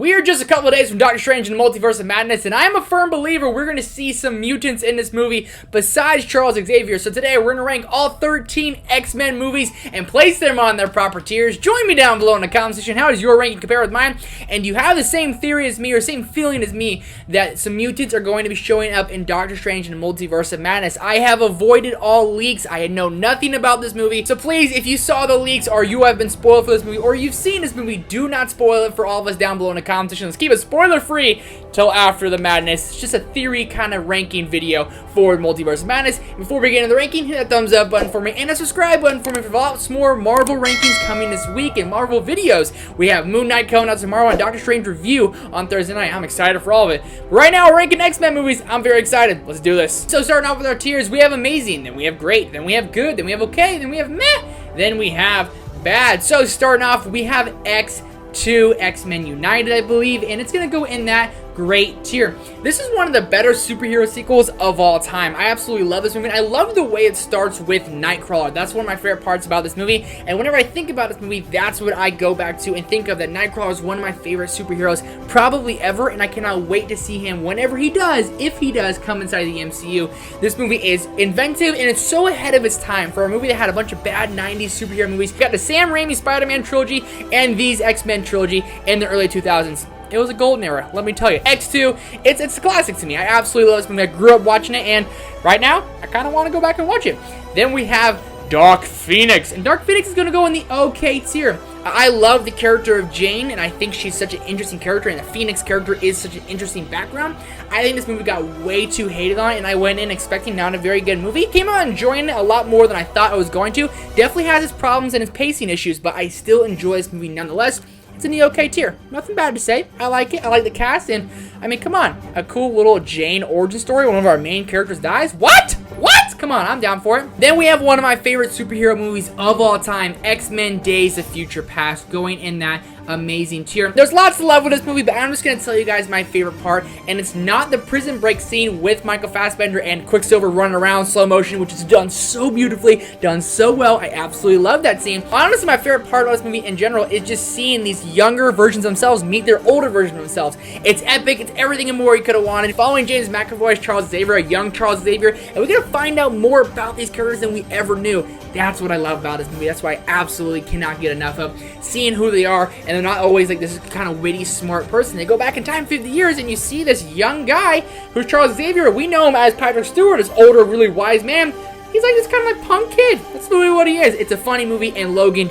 We are just a couple of days from Doctor Strange and the Multiverse of Madness, and I'm a firm believer we're going to see some mutants in this movie besides Charles Xavier. So today we're going to rank all 13 X-Men movies and place them on their proper tiers. Join me down below in the comment section. How does your ranking compare with mine? And you have the same theory as me, or same feeling as me, that some mutants are going to be showing up in Doctor Strange and the Multiverse of Madness. I have avoided all leaks. I know nothing about this movie. So please, if you saw the leaks or you have been spoiled for this movie or you've seen this movie, do not spoil it for all of us down below in the competition. Let's keep it spoiler free till after the madness. It's just a theory kind of ranking video for Multiverse of Madness. Before we get into the ranking, hit that thumbs up button for me and a subscribe button for me for lots more Marvel rankings coming this week and Marvel videos. We have Moon Knight coming out tomorrow and Doctor Strange review on Thursday night. I'm excited for all of it. Right now we're ranking X-Men movies. I'm very excited. Let's do this. So starting off with our tiers, we have amazing, then we have great, then we have good, then we have okay, then we have meh, then we have bad. So starting off, we have X2, X-Men United, I believe, and it's going to go in that great tier. This is one of the better superhero sequels of all time. I absolutely love this movie. I love the way it starts with Nightcrawler. That's one of my favorite parts about this movie, and whenever I think about this movie, that's what I go back to and think of, that Nightcrawler is one of my favorite superheroes probably ever, and I cannot wait to see him whenever he does, if he does, come inside the MCU. This movie is inventive, and it's so ahead of its time for a movie that had a bunch of bad 90s superhero movies. We got the Sam Raimi Spider-Man trilogy and these X-Men trilogy in the early 2000s. It was a golden era, let me tell you. X2, it's a classic to me. I absolutely love this movie. I grew up watching it, and right now, I kind of want to go back and watch it. Then we have Dark Phoenix, and Dark Phoenix is going to go in the okay tier. I love the character of Jane, and I think she's such an interesting character, and the Phoenix character is such an interesting background. I think this movie got way too hated on, and I went in expecting not a very good movie. Came out enjoying it a lot more than I thought I was going to. Definitely has its problems and its pacing issues, but I still enjoy this movie nonetheless. It's in the okay tier. Nothing bad to say. I like it. I like the cast, and I mean, come on. A cool little Jane origin story. One of our main characters dies. What? What? Come on, I'm down for it. Then we have one of my favorite superhero movies of all time, X-Men Days of Future Past, going in that amazing tier. There's lots to love with this movie, but I'm just going to tell you guys my favorite part, and it's not the prison break scene with Michael Fassbender and Quicksilver running around slow motion, which is done so beautifully, done so well. I absolutely love that scene. Honestly, my favorite part of this movie in general is just seeing these younger versions of themselves meet their older version of themselves. It's epic. It's everything and more you could have wanted. Following James McAvoy as Charles Xavier, a young Charles Xavier, and we're going to find out more about these characters than we ever knew. That's what I love about this movie. That's why I absolutely cannot get enough of seeing who they are, and they're not always like this kind of witty, smart person. They go back in time 50 years, and you see this young guy who's Charles Xavier. We know him as Patrick Stewart, this older, really wise man. He's like this kind of like punk kid. That's literally what he is. It's a funny movie, and Logan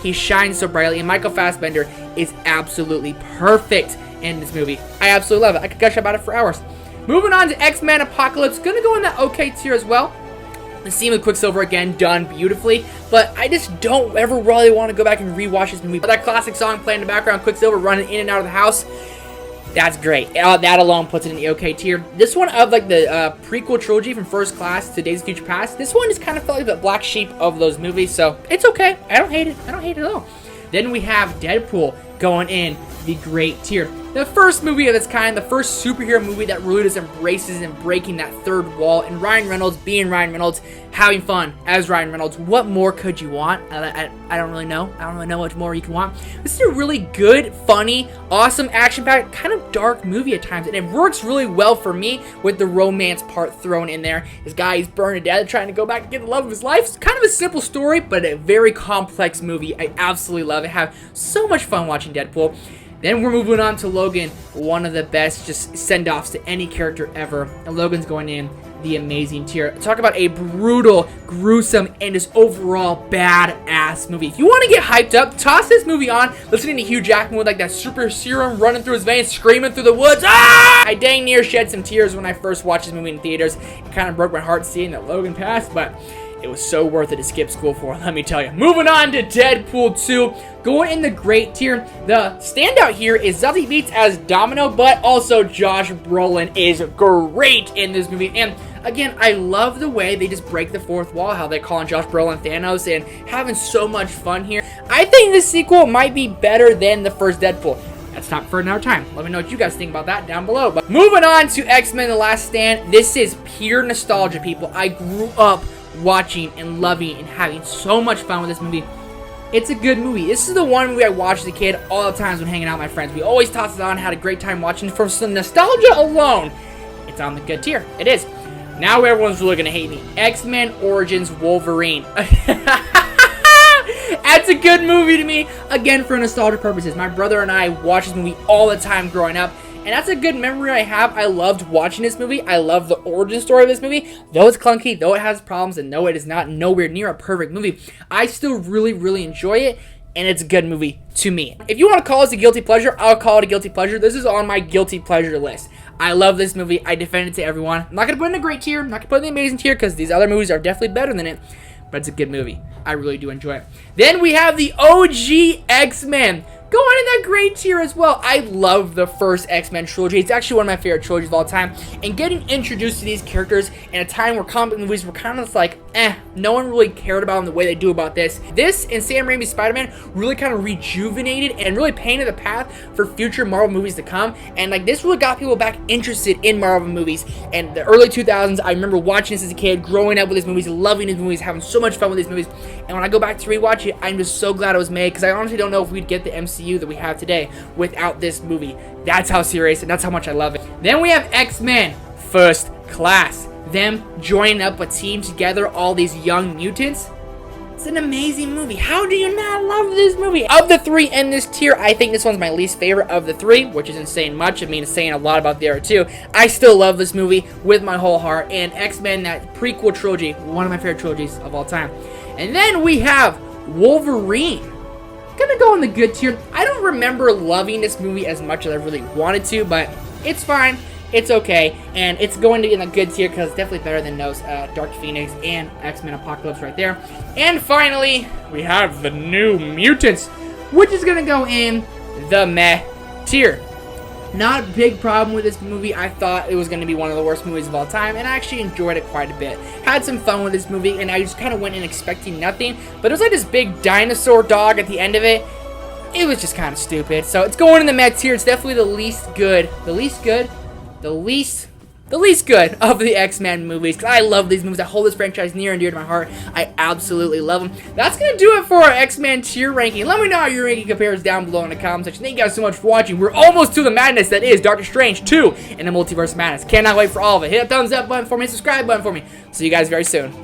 he shines so brightly, and Michael Fassbender is absolutely perfect in this movie. I absolutely love it. I could gush about it for hours. Moving on to X-Men Apocalypse. Gonna go in that okay tier as well. The scene with Quicksilver, again, done beautifully, but I just don't ever really want to go back and rewatch this movie. But that classic song playing in the background, Quicksilver running in and out of the house, that's great. That alone puts it in the okay tier. This one, of like the prequel trilogy from First Class to Days of Future Past, this one just kind of felt like the black sheep of those movies, so it's okay. I don't hate it. I don't hate it at all. Then we have Deadpool going in the great tier. The first movie of its kind, the first superhero movie that really just embraces and breaking that third wall, and Ryan Reynolds being Ryan Reynolds, having fun as Ryan Reynolds. What more could you want? I don't really know. I don't really know what more you can want. This is a really good, funny, awesome, action-packed, kind of dark movie at times, and it works really well for me with the romance part thrown in there. This guy, he's burned to death, trying to go back and get the love of his life. It's kind of a simple story, but a very complex movie. I absolutely love it. I have so much fun watching Deadpool. Then we're moving on to Logan, one of the best just send-offs to any character ever. And Logan's going in the amazing tier. Talk about a brutal, gruesome, and just overall badass movie. If you want to get hyped up, toss this movie on, listening to Hugh Jackman with like that super serum running through his veins, screaming through the woods. Ah! I dang near shed some tears when I first watched this movie in theaters. It kind of broke my heart seeing that Logan passed, but it was so worth it to skip school for, let me tell you. Moving on to Deadpool 2, going in the great tier. The standout here is Zazie Beetz as Domino, but also Josh Brolin is great in this movie. And again, I love the way they just break the fourth wall, how they call on Josh Brolin Thanos, and having so much fun here. I think this sequel might be better than the first Deadpool. That's not for another time. Let me know what you guys think about that down below. But moving on to X-Men The Last Stand. This is pure nostalgia, people. I grew up watching and loving and having so much fun with this movie. It's a good movie. This is the one movie I watched as a kid all the times when hanging out with my friends. We always tossed it on, had a great time watching. For some nostalgia alone, it's on the good tier. It is. Now everyone's really gonna hate me. X-Men Origins Wolverine. That's a good movie to me. Again, for nostalgia purposes. My brother and I watched this movie all the time growing up. And that's a good memory I have. I loved watching this movie. I love the origin story of this movie. Though it's clunky, though it has problems, and though it is not nowhere near a perfect movie, I still really, really enjoy it. And it's a good movie to me. If you want to call this a guilty pleasure, I'll call it a guilty pleasure. This is on my guilty pleasure list. I love this movie. I defend it to everyone. I'm not going to put it in a great tier. I'm not going to put it in the amazing tier because these other movies are definitely better than it. But it's a good movie. I really do enjoy it. Then we have the OG X-Men. Going in that great tier as well. I love the first X-Men trilogy. It's actually one of my favorite trilogies of all time. And getting introduced to these characters in a time where comic movies were kind of just like, no one really cared about them the way they do about this. This and Sam Raimi's Spider-Man really kind of rejuvenated and really painted the path for future Marvel movies to come. And like this really got people back interested in Marvel movies. And the early 2000s, I remember watching this as a kid, growing up with these movies, loving these movies, having so much fun with these movies. And when I go back to rewatch it, I'm just so glad it was made because I honestly don't know if we'd get the MCU that we have today without this movie. That's how serious and that's how much I love it. Then we have X-Men First Class. Them joining up a team together, all these young mutants. It's an amazing movie. How do you not love this movie? Of the three in this tier, I think this one's my least favorite of the three, which isn't saying much. I mean, it's saying a lot about the other two. I still love this movie with my whole heart. And X-Men, that prequel trilogy, one of my favorite trilogies of all time. And then we have Wolverine. Gonna go in the good tier. I don't remember loving this movie as much as I really wanted to, but it's fine. It's okay, and it's going to be in the good tier because it's definitely better than those Dark Phoenix and X-Men Apocalypse right there. And finally, we have the New Mutants, which is gonna go in the meh tier. Not a big problem with this movie. I thought it was going to be one of the worst movies of all time, and I actually enjoyed it quite a bit. Had some fun with this movie, and I just kind of went in expecting nothing, but it was like this big dinosaur dog at the end of it. It was just kind of stupid, so it's going in the meh tier. It's definitely the least good of the X-Men movies, because I love these movies. I hold this franchise near and dear to my heart. I absolutely love them. That's going to do it for our X-Men tier ranking. Let me know how your ranking compares down below in the comment section. Thank you guys so much for watching. We're almost to the madness that is Doctor Strange 2 and the Multiverse of Madness. Cannot wait for all of it. Hit that thumbs up button for me, subscribe button for me. See you guys very soon.